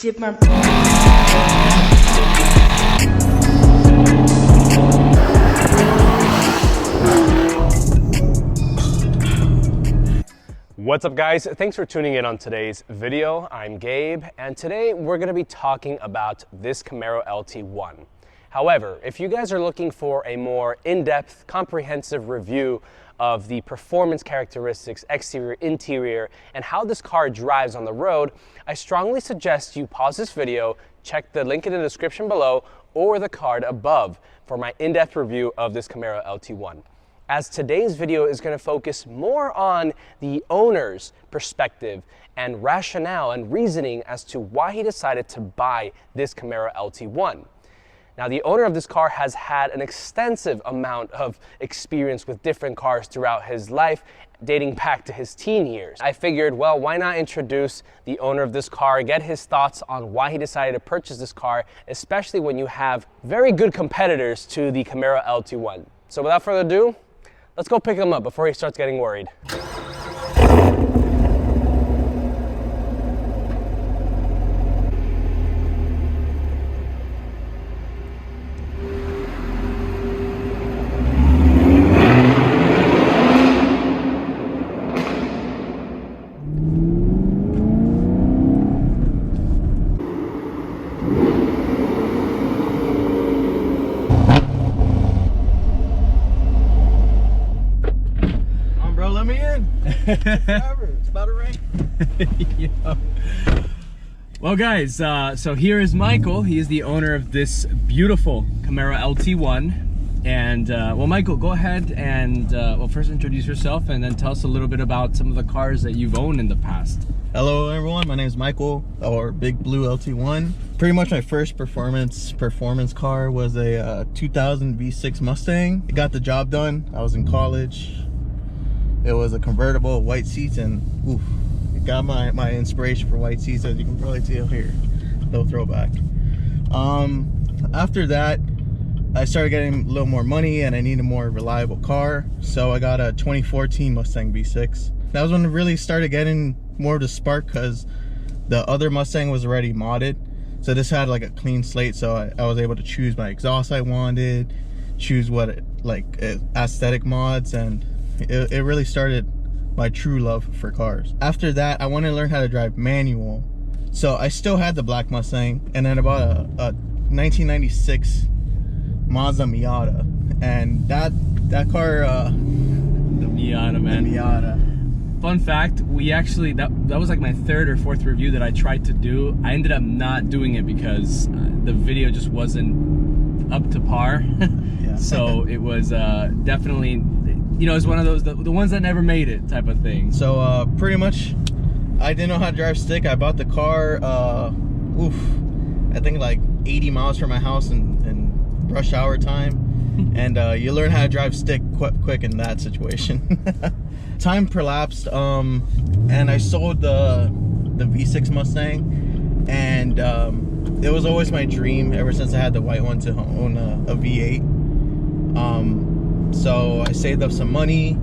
What's up guys, thanks for tuning in on today's video. I'm Gabe and today we're going to be talking about this Camaro LT1. However, if you guys are looking for a more in-depth, comprehensive review of the performance characteristics, exterior, interior, and how this car drives on the road, I strongly suggest you pause this video, check the link in the description below or the card above for my in-depth review of this Camaro LT1. As today's video is going to focus more on the owner's perspective and rationale and reasoning as to why he decided to buy this Camaro LT1. Now, the owner of this car has had an extensive amount of experience with different cars throughout his life, dating back to his teen years. I figured, well, why not introduce the owner of this car, get his thoughts on why he decided to purchase this car, especially when you have very good competitors to the Camaro LT1. So without further ado, let's go pick him up before he starts getting worried. Let me in. It's about to rain. Yeah. Well guys, so here is Michael. He is the owner of this beautiful Camaro LT1. And well, Michael, go ahead and well, first introduce yourself and then tell us a little bit about some of the cars that you've owned in the past. Hello everyone, my name is Michael, or Big Blue LT1. Pretty much my first performance car was a 2000 V6 Mustang. It got the job done. I was in college. It was a convertible, white seats, and oof, it got my inspiration for white seats, as you can probably tell here. No throwback. After that, I started getting a little more money and I needed a more reliable car. So I got a 2014 Mustang V6. That was when it really started getting more of the spark, because the other Mustang was already modded. So this had like a clean slate, so I was able to choose my exhaust I wanted, choose what aesthetic mods, and it really started my true love for cars. After that, I wanted to learn how to drive manual. So I still had the black Mustang, and then I bought a 1996 Mazda Miata. And that car, the Miata, man. The Miata. Fun fact, we actually, that was like my third or fourth review that I tried to do. I ended up not doing it because the video just wasn't up to par. Yeah. So it was definitely, you know, it's one of those, the ones that never made it type of thing. So pretty much, I didn't know how to drive stick. I bought the car, I think like 80 miles from my house in rush hour time. And you learn how to drive stick quick in that situation. Time prelapsed, and I sold the V6 Mustang, and it was always my dream ever since I had the white one to own a V8. So I saved up some money,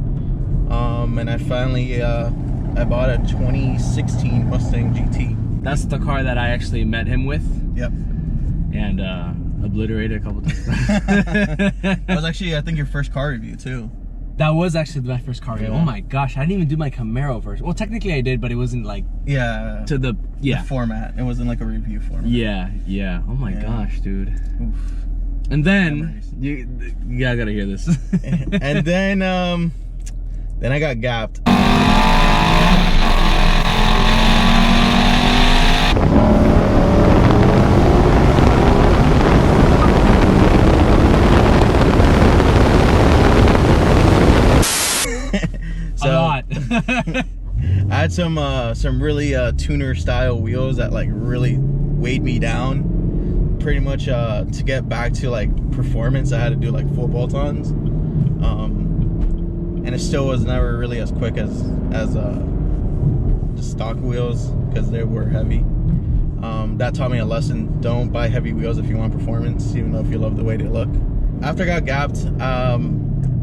and I finally I bought a 2016 Mustang GT. That's the car that I actually met him with. Yep. And obliterated a couple times. That was actually, I think, your first car review too. That was actually my first car review. Yeah. Oh my gosh, I didn't even do my Camaro first. Well, technically I did, but it wasn't like to the format. It wasn't like a review format. Yeah. Oh my gosh, dude. Oof. And then you guys gotta hear this. And then I got gapped. A lot. I had some really tuner style wheels that like really weighed me down. Pretty much to get back to like performance, I had to do like full bolt-ons, and it still was never really as quick as the stock wheels, because they were heavy. That taught me a lesson. Don't buy heavy wheels if you want performance, even though if you love the way they look. After I got gapped,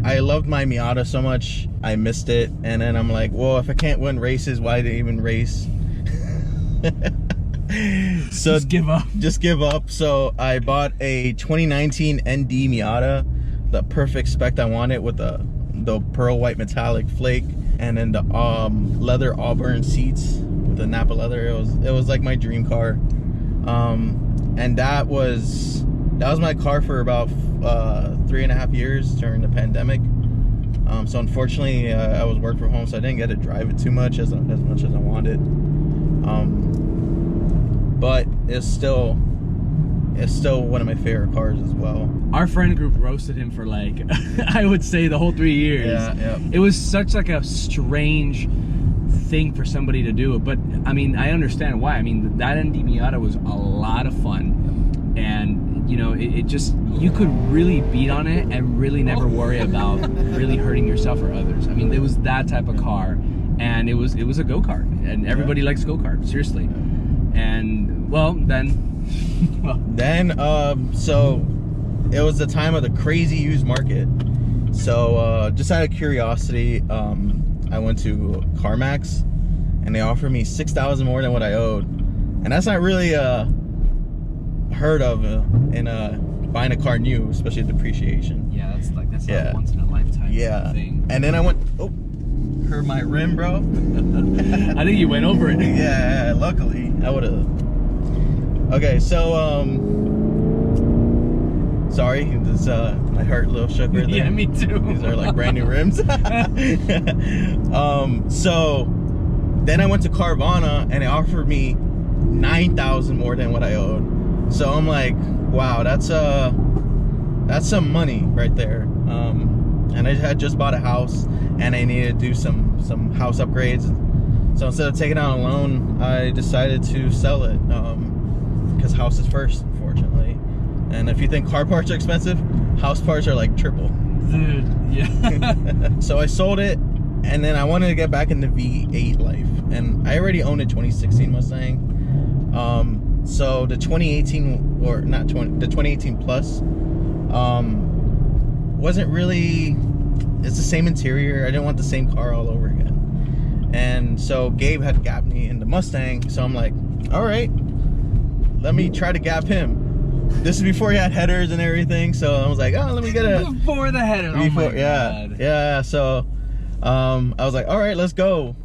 I loved my Miata so much, I missed it. And then I'm like, well, if I can't win races, why did I even race? So just give up. Just give up. So I bought a 2019 ND Miata, the perfect spec I wanted, with the pearl white metallic flake, and then the leather auburn seats with the Napa leather. It was like my dream car. And that was my car for about 3.5 years during the pandemic. So unfortunately, I was working from home, so I didn't get to drive it too much as much as I wanted. But it's still one of my favorite cars as well. Our friend group roasted him for like, I would say the whole 3 years. Yeah. It was such like a strange thing for somebody to do, but I mean, I understand why. I mean, that ND Miata was a lot of fun, and you know, it just, you could really beat on it and really never worry about really hurting yourself or others. I mean, it was that type of car, and it was a go-kart, and everybody likes go-karts, seriously. And well, so it was the time of the crazy used market. So just out of curiosity, I went to CarMax, and they offered me $6,000 more than what I owed, and that's not really heard of in buying a car new, especially depreciation. Yeah, that's a once in a lifetime thing. And then I went, hurt my rim, bro. I think you went over it. Yeah, luckily I would have. Okay, so sorry, this my heart a little shook right there. Yeah, me too. These are like brand new rims. So then I went to Carvana, and they offered me $9,000 more than what I owed. So I'm like, wow, that's some money right there. And I had just bought a house, and I needed to do some house upgrades. So instead of taking out a loan, I decided to sell it, because house is first, unfortunately. And if you think car parts are expensive, house parts are like triple. Dude, yeah. So I sold it, and then I wanted to get back into V8 life, and I already owned a 2016 Mustang. So the 2018, or not 20, the 2018 Plus, wasn't really, it's the same interior. I didn't want the same car all over again. And so Gabe had gapped me in the Mustang, so I'm like, all right, let me try to gap him. This is before he had headers and everything, so I was like, oh, let me get a... Before the headers, oh my God. Yeah, so I was like, all right, let's go.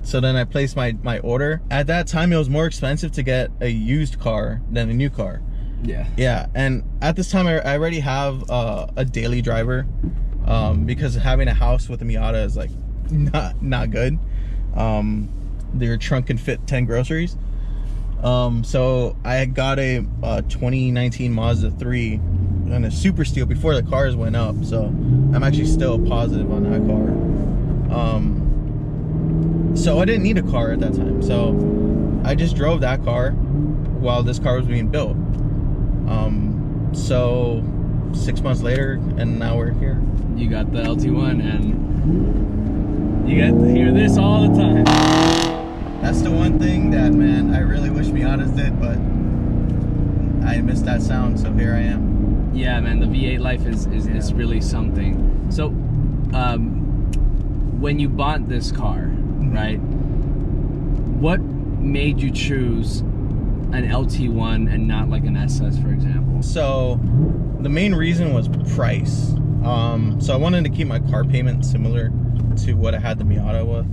So then I placed my order. At that time, it was more expensive to get a used car than a new car. Yeah, and at this time, I already have a daily driver, because having a house with a Miata is like not good. Your trunk can fit 10 groceries. So I got a 2019 Mazda 3 and a Super Steel before the cars went up, so I'm actually still positive on that car. So I didn't need a car at that time, so I just drove that car while this car was being built. So 6 months later, and now we're here. You got the LT1, and you get to hear this all the time. That's the one thing that, man, I really wish Miatas did, but I missed that sound, so here I am. Yeah, man, the V8 life is really something. So, when you bought this car, right, what made you choose an LT1 and not like an SS, for example? So, the main reason was price. So I wanted to keep my car payment similar to what I had the Miata with.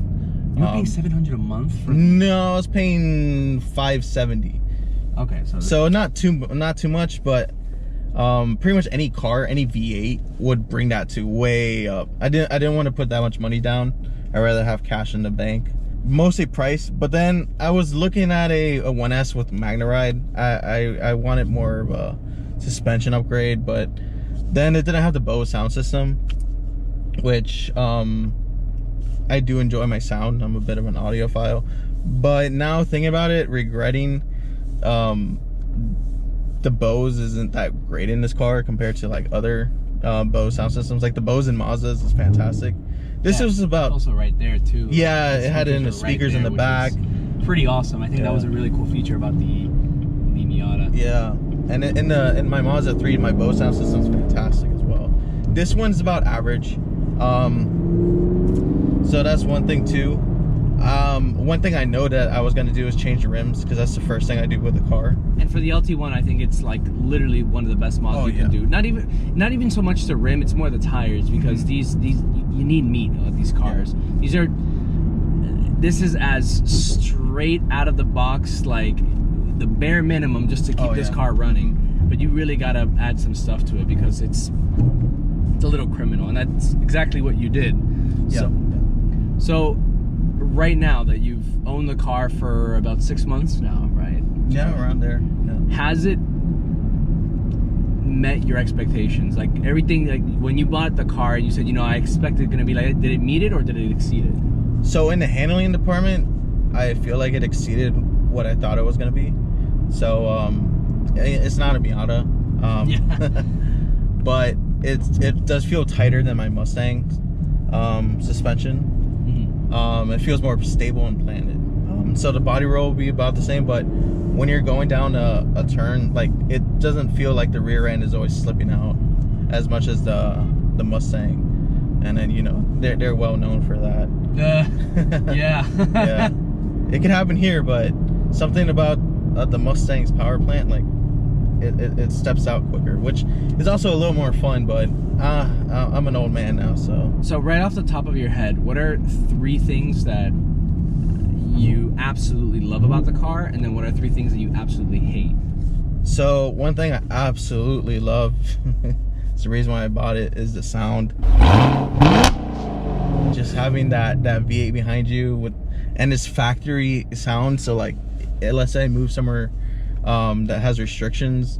You were paying $700 a month? No, I was paying $570. Okay, so not too much, but pretty much any car, any V8 would bring that to way up. I didn't want to put that much money down. I'd rather have cash in the bank. Mostly price, but then I was looking at a 1S with MagnaRide. I wanted more of a suspension upgrade, but then it didn't have the Bose sound system, which I do enjoy my sound. I'm a bit of an audiophile, but now thinking about it, regretting the Bose isn't that great in this car compared to like other Bose sound systems. Like the Bose in Mazdas is fantastic. This was about also right there too. Yeah, it had it in the speakers in the back. Pretty awesome. I think that was a really cool feature about the Miata. Yeah, and in my Mazda 3, my Bose sound system is fantastic as well. This one's about average. So that's one thing too. One thing I know that I was gonna do is change the rims, because that's the first thing I do with the car. And for the LT1, I think it's like literally one of the best mods you can do. Not even so much the rim, it's more the tires, because these you need meat on these cars. Yeah. This is as straight out of the box, like the bare minimum just to keep this car running. But you really gotta add some stuff to it, because it's a little criminal, and that's exactly what you did. Yeah. So right now that you've owned the car for about 6 months now, right? Yeah, around there. Yeah. Has it met your expectations? Like everything, like when you bought the car, you said, you know, I expected it gonna be like, did it meet it or did it exceed it? So in the handling department, I feel like it exceeded what I thought it was gonna be. So it's not a Miata, but it does feel tighter than my Mustang suspension. It feels more stable and planted. So the body roll will be about the same, but when you're going down a turn, like it doesn't feel like the rear end is always slipping out as much as the Mustang. And then, you know, they're well known for that. Yeah. Yeah. It can happen here, but something about the Mustang's power plant, like it steps out quicker, which is also a little more fun, but I'm an old man now, so. So right off the top of your head, what are 3 things that you absolutely love about the car, and then what are 3 things that you absolutely hate? So one thing I absolutely love, it's the reason why I bought it, is the sound. Just having that V8 behind you and this factory sound. So like, let's say I move somewhere that has restrictions,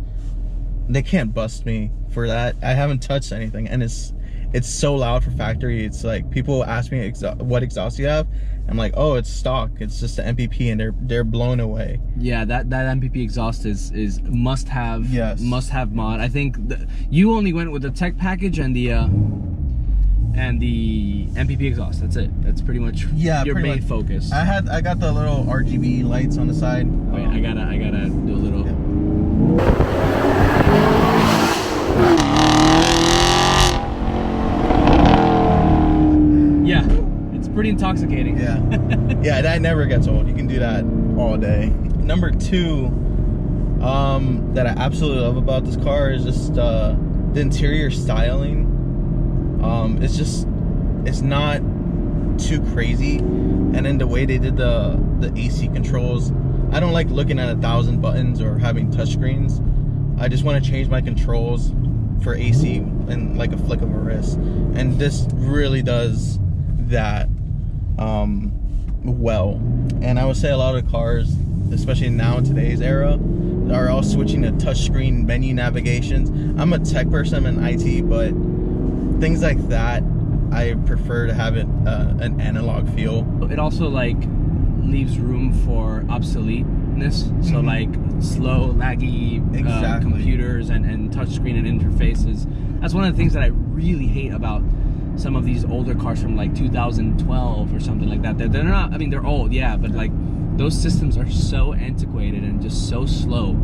they can't bust me for that. I haven't touched anything, and it's so loud for factory. It's like, people ask me what exhaust you have. I'm like, oh, it's stock. It's just the MPP, and they're blown away. Yeah, that MPP exhaust is must have. Yes. Must have mod. I think you only went with the tech package and the MPP exhaust. That's it. That's pretty much your main focus. I got the little RGB lights on the side. Wait, I gotta do a little. Yeah, it's pretty intoxicating. Yeah. Yeah, that never gets old. You can do that all day. Number 2, that I absolutely love about this car is just the interior styling. It's not too crazy, and then the way they did the AC controls, I don't like looking at 1,000 buttons or having touchscreens. I just want to change my controls for AC in like a flick of a wrist, and this really does that well. And I would say a lot of cars, especially now in today's era, are all switching to touchscreen menu navigations. I'm a tech person, I'm in IT, but things like that, I prefer to have it an analog feel. It also like leaves room for obsoleteness. So like slow, laggy computers and touchscreen and interfaces. That's one of the things that I really hate about some of these older cars from like 2012 or something like that. They're not, I mean, they're old, yeah, but like those systems are so antiquated and just so slow.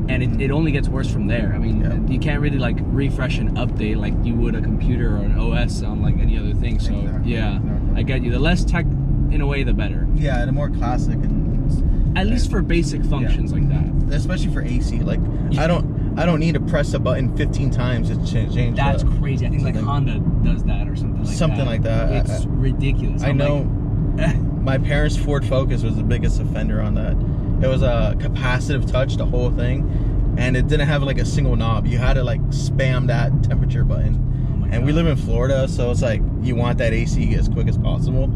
And it only gets worse from there. I mean, you can't really like refresh and update like you would a computer or an OS on like any other thing. So yeah, I get you. The less tech in a way, the better. Yeah, the more classic and at least for basic functions like that. Especially for AC. Like I don't need to press a button 15 times to change. That's crazy. I think like Honda does that or something like that. Something like that. It's ridiculous. I know. Like, my parents' Ford Focus was the biggest offender on that. It was a capacitive touch, the whole thing, and it didn't have like a single knob. You had to like spam that temperature button. Oh and God. We live in Florida, so it's like you want that AC as quick as possible.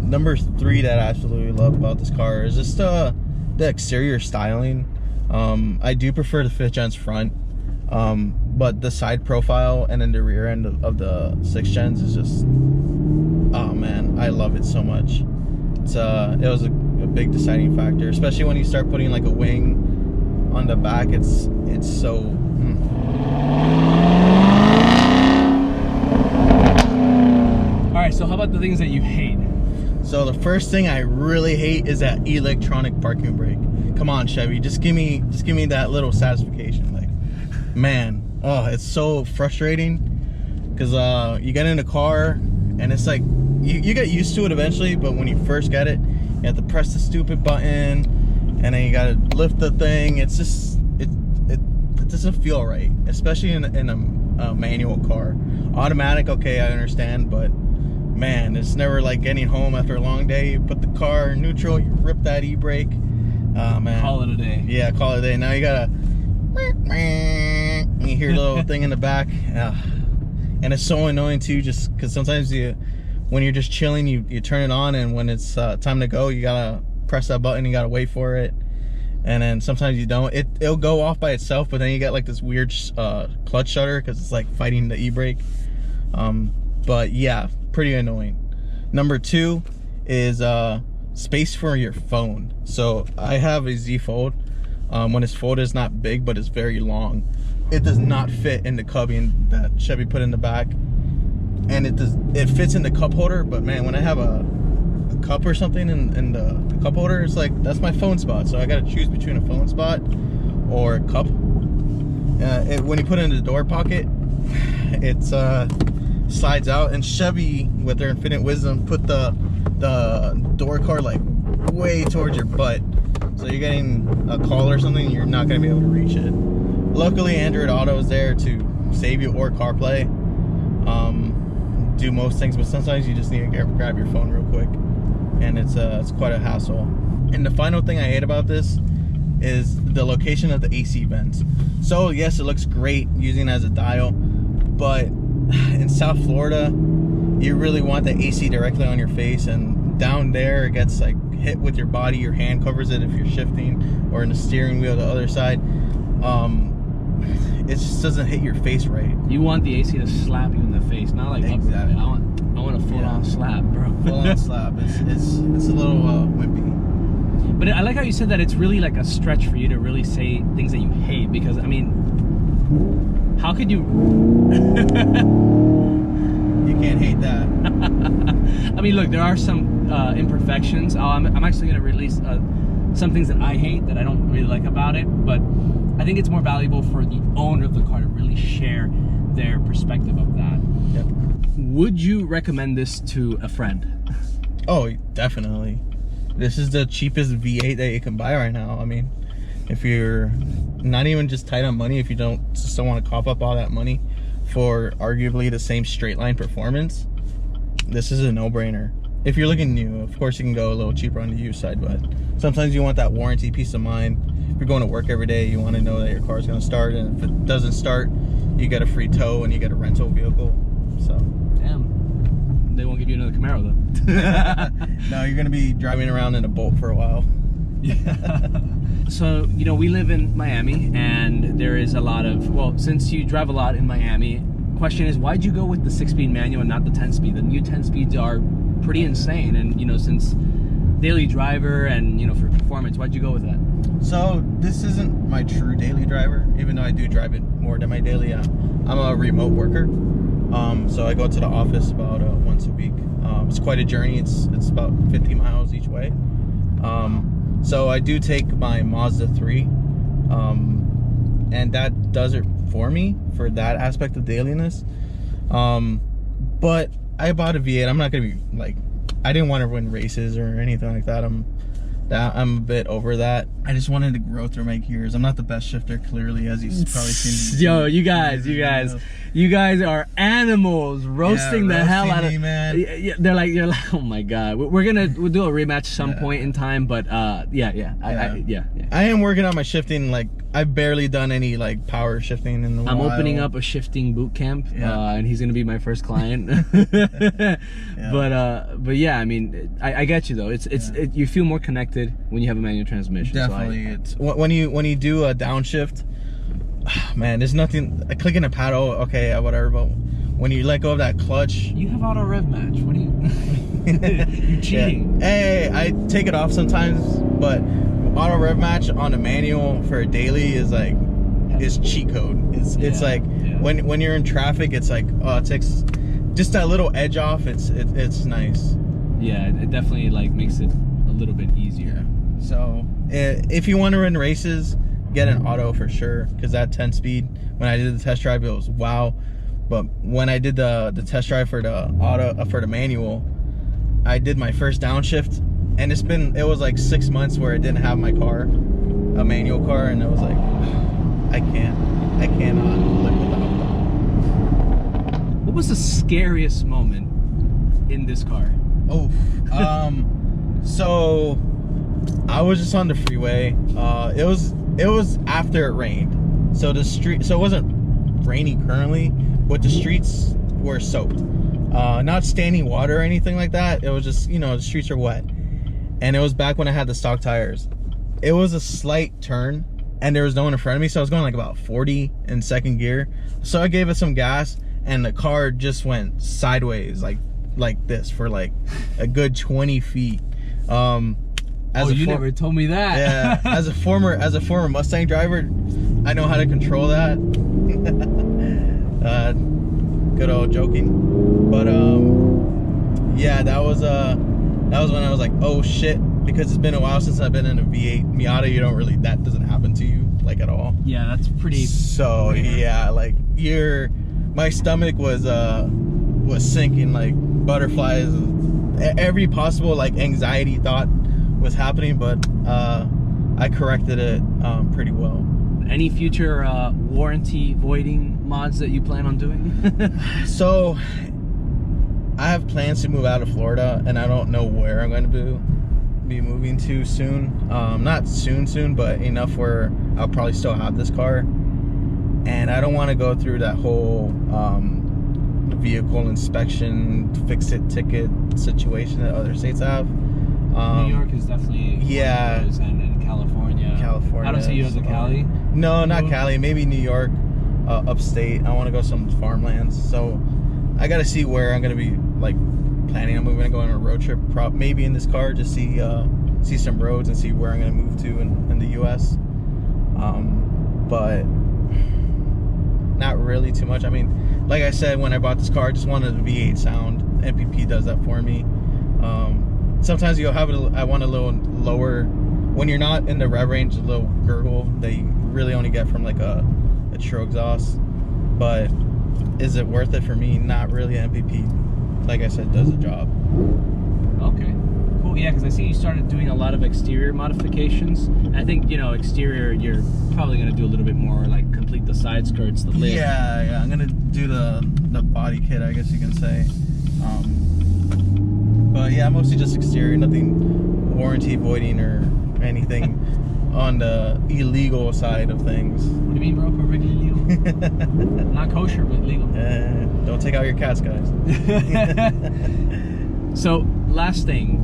Number 3 that I absolutely love about this car is just the exterior styling. I do prefer the 5th Gen's front, but the side profile and then the rear end of the 6th Gens is just, oh man, I love it so much. It was a big deciding factor, especially when you start putting like a wing on the back. It's so All right, so how about the things that you hate? So the first thing I really hate is that electronic parking brake. Come on, Chevy, just give me that little satisfaction. Like, man, oh, it's so frustrating because you get in the car and it's like you get used to it eventually, but when you first get it, you have to press the stupid button, and then you gotta lift the thing. It's just it doesn't feel right, especially in a manual car. Automatic, okay, I understand, but man, it's never like getting home after a long day. You put the car in neutral, you rip that e-brake. Man, call it a day. Yeah, call it a day. Now you gotta, you hear a little thing in the back, and it's so annoying too, just because sometimes when you're just chilling, you turn it on, and when it's time to go, you gotta press that button, you gotta wait for it, and then sometimes you don't. It'll go off by itself, but then you get like this weird clutch shudder because it's like fighting the e-brake. But yeah, pretty annoying. Number 2 is space for your phone. So I have a Z Fold. When it's folded, it's not big, but it's very long. It does not fit in the cubby that Chevy put in the back, and it fits in the cup holder. But man, when I have a cup or something in the cup holder, it's like that's my phone spot. So I got to choose between a phone spot or a cup. When you put it in the door pocket, it's slides out, and Chevy with their infinite wisdom put the door card like way towards your butt, so you're getting a call or something, you're not going to be able to reach it. Luckily Android Auto is there to save you, or CarPlay, do most things, but sometimes you just need to grab your phone real quick, and it's quite a hassle. And the final thing I hate about this is the location of the AC vents. So yes, it looks great using it as a dial, but in South Florida, you really want the AC directly on your face, and down there it gets like hit with your body. Your hand covers it if you're shifting, or in the steering wheel the other side. It just doesn't hit your face right. You want the AC to slap you in the face, not like exactly. I want a full-on slap, bro. Full-on slap. It's a little wimpy. But I like how you said that it's really like a stretch for you to really say things that you hate, because I mean, how could you? You can't hate that. I mean, look, there are some imperfections. I'm actually going to release some things that I hate, that I don't really like about it, but I think it's more valuable for the owner of the car to really share their perspective of that. Yep. Would you recommend this to a friend? Oh, definitely. This is the cheapest V8 that you can buy right now. I mean, if you're not even just tight on money, if you just don't want to cough up all that money for arguably the same straight line performance, this is a no-brainer. If you're looking new, of course you can go a little cheaper on the used side, but sometimes you want that warranty peace of mind. If you're going to work every day, you want to know that your car is going to start, and if it doesn't start, you get a free tow and you get a rental vehicle. So damn, they won't give you another Camaro though. No, you're going to be driving around in a Bolt for a while. Yeah. So, you know, we live in Miami, and there is a lot of, well, since you drive a lot in Miami, question is, why'd you go with the 6-speed manual and not the 10-speed? The new 10 speeds are pretty insane, and you know, since daily driver and, you know, for performance, why'd you go with that? So this isn't my true daily driver, even though I do drive it more than my daily. I'm a remote worker, so I go to the office about once a week. It's quite a journey. It's about 50 miles each way. So I do take my Mazda 3, and that does it for me for that aspect of dailiness. But I bought a V8. I'm not gonna be like, I didn't want to win races or anything like that. I'm a bit over that. I just wanted to grow through my gears. I'm not the best shifter, clearly, as you've probably seen. Yo, you guys are animals, roasting the hell out of me, man. Yeah, you're like, oh my god. We'll do a rematch some point in time, but yeah. I am working on my shifting. Like, I've barely done any like power shifting in the I'm opening up a shifting boot camp, and he's gonna be my first client. But yeah, I mean, I get you though. You feel more connected when you have a manual transmission. Definitely, it's when you do a downshift. Man, there's nothing. Clicking a paddle, okay, whatever. But when you let go of that clutch, you have auto rev match. What are you? You cheating? Yeah. Hey, I take it off sometimes, but auto rev match on a manual for a daily is like cheat code. It's like when you're in traffic, it's like, oh, it takes just that little edge off. It's nice. Yeah, it definitely like makes it a little bit easier. So if you want to run races, get an auto for sure, because that 10 speed, when I did the test drive, it was wow. But when I did the test drive for the auto, for the manual, I did my first downshift, and it was like 6 months where I didn't have my car, a manual car, and it was like, I cannot live without them. What was the scariest moment in this car? Oh, so I was just on the freeway. It was after it rained, so it wasn't raining currently, but the streets were soaked. Not standing water or anything like that. It was just, the streets are wet. And it was back when I had the stock tires. It was a slight turn, and there was no one in front of me, so I was going like about 40 in second gear. So I gave it some gas, and the car just went sideways like this for like a good 20 feet. You never told me that. Yeah, as a former Mustang driver, I know how to control that. Good old joking. But yeah, that was when I was like, oh shit, because it's been a while since I've been in a V8 Miata. That doesn't happen to you like at all. Yeah, that's pretty. So rare. Yeah, like my stomach was sinking like butterflies. Every possible like anxiety thought was happening, but I corrected it pretty well. Any future warranty voiding mods that you plan on doing? So I have plans to move out of Florida, and I don't know where I'm going to be moving to soon. Not soon, but enough where I'll probably still have this car, and I don't want to go through that whole vehicle inspection, fix-it ticket situation that other states have. New York is definitely yeah, one of those, and California. I don't see you as a Cali. No, not Cali. Maybe New York, upstate. I want to go some farmlands. So I got to see where I'm gonna be like planning on moving. Going on a road trip, maybe in this car, just see some roads and see where I'm gonna move to in the U.S. But not really too much. I mean, like I said, when I bought this car, I just wanted a V8 sound. MPP does that for me. Sometimes you'll have I want a little lower. When you're not in the rev range, a little gurgle that you really only get from like a true exhaust. But is it worth it for me? Not really. MPP, like I said, does the job. Okay, cool. Yeah, because I see you started doing a lot of exterior modifications. I think, exterior, you're probably going to do a little bit more, like complete the side skirts, the lid. Yeah, I'm going to do the body kit, I guess you can say. But yeah, mostly just exterior, nothing warranty voiding or anything on the illegal side of things. What do you mean, bro? Perfectly legal. Not kosher, but legal. Don't take out your cats, guys. So, last thing,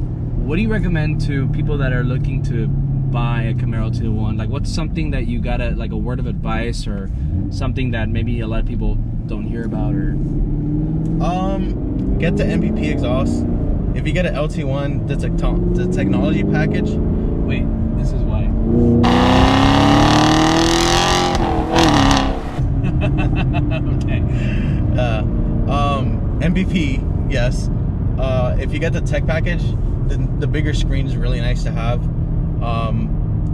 what do you recommend to people that are looking to buy a Camaro LT1? Like, what's something that you gotta, like a word of advice, or something that maybe a lot of people don't hear about, or? Get the MPP exhaust. If you get an LT1, the technology package. Wait, this is why. Okay. MPP, yes. If you get the tech package, the bigger screen is really nice to have.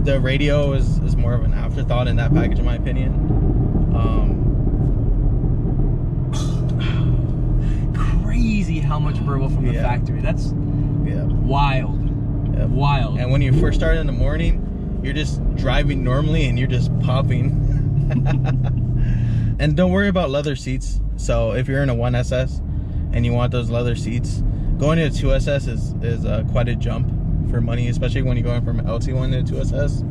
The radio is more of an afterthought in that package, in my opinion. Crazy how much burble from the factory. That's wild. Yep. Wild. And when you first start in the morning, you're just driving normally and you're just popping. And don't worry about leather seats. So if you're in a 1SS and you want those leather seats, going to a 2SS is quite a jump for money, especially when you're going from an LT1 to a 2SS.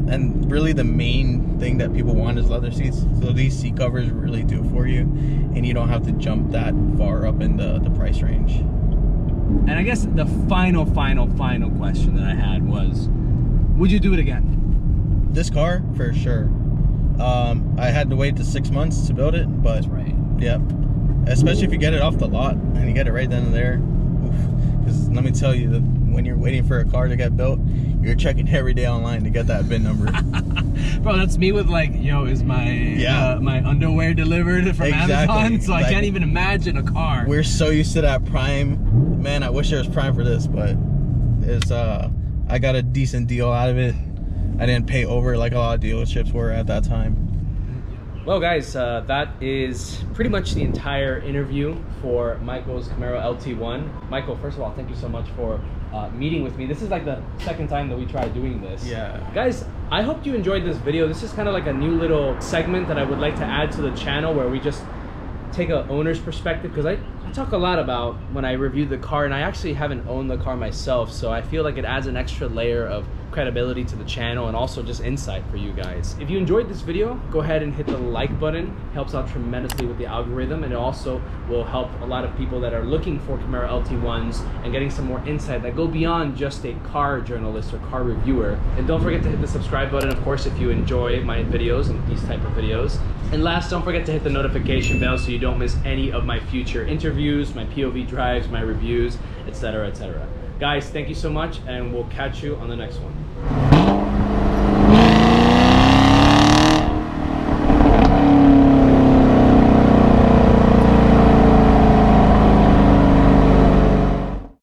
And really the main thing that people want is leather seats. So these seat covers really do it for you, and you don't have to jump that far up in the price range. And I guess the final question that I had was, would you do it again? This car, for sure. I had to wait to 6 months to build it, but that's right. Yep. Especially if you get it off the lot and you get it right then and there. Because let me tell you, when you're waiting for a car to get built, you're checking every day online to get that VIN number. Bro, that's me with like, is my my underwear delivered from Amazon? So I can't even imagine a car. We're so used to that Prime. Man, I wish there was Prime for this, but it's I got a decent deal out of it. I didn't pay over like a lot of dealerships were at that time. Well guys, that is pretty much the entire interview for Michael's Camaro LT1. Michael, first of all, thank you so much for meeting with me. This is like the second time that we tried doing this. Yeah. Guys, I hope you enjoyed this video. This is kind of like a new little segment that I would like to add to the channel where we just take an owner's perspective, because I talk a lot about when I reviewed the car, and I actually haven't owned the car myself, so I feel like it adds an extra layer of credibility to the channel and also just insight for you guys. If you enjoyed this video, go ahead and hit the like button. It helps out tremendously with the algorithm, and it also will help a lot of people that are looking for Camaro LT1s and getting some more insight that go beyond just a car journalist or car reviewer. And don't forget to hit the subscribe button, of course, if you enjoy my videos and these type of videos. And last, don't forget to hit the notification bell so you don't miss any of my future interviews, my POV drives, my reviews, etc., etc. Guys, thank you so much, and we'll catch you on the next one.